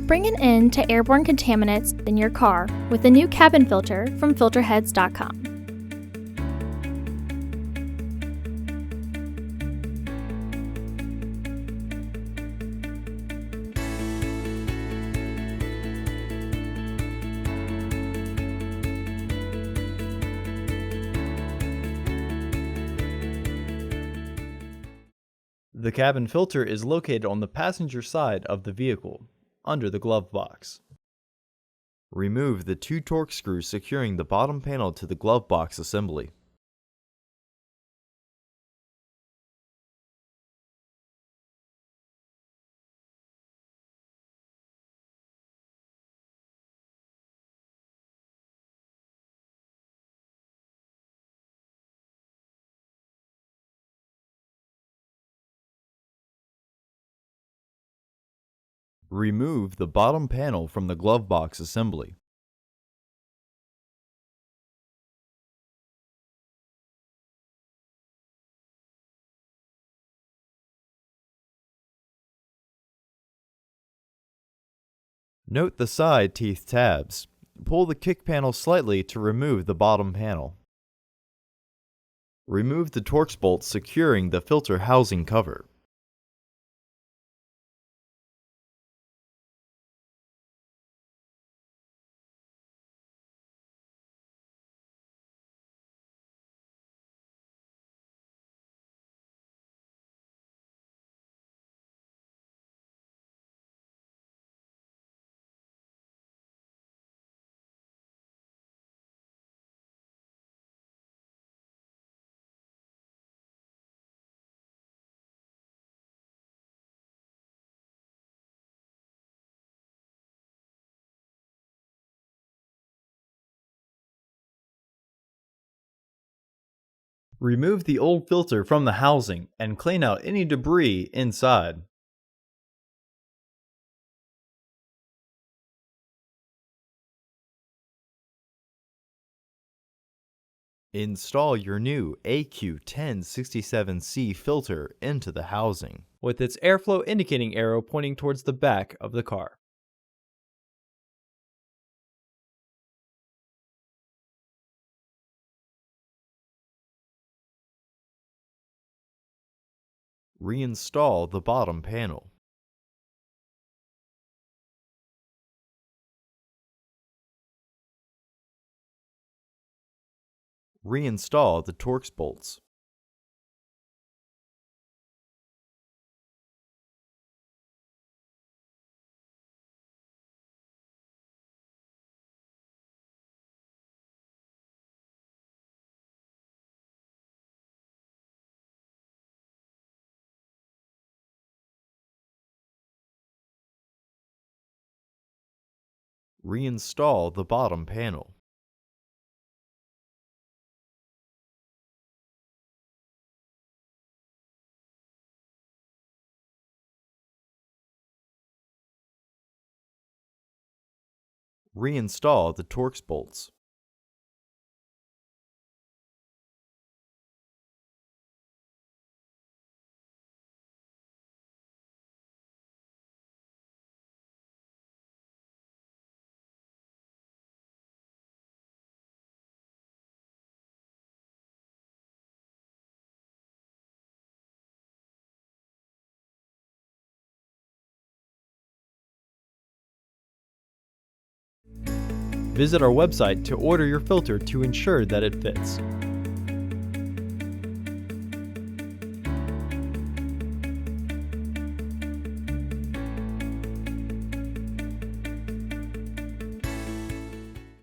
Bring an end to airborne contaminants in your car with the new cabin filter from Filterheads.com. The cabin filter is located on the passenger side of the vehicle, under the glove box. Remove the 2 torque screws securing the bottom panel to the glove box assembly. Remove the bottom panel from the glove box assembly. Note the side teeth tabs. Pull the kick panel slightly to remove the bottom panel. Remove the Torx bolts securing the filter housing cover. Remove the old filter from the housing and clean out any debris inside. Install your new AQ1067C filter into the housing, with its airflow indicating arrow pointing towards the back of the car. Reinstall the bottom panel. Reinstall the Torx bolts. Reinstall the bottom panel. Reinstall the Torx bolts. Visit our website to order your filter to ensure that it fits.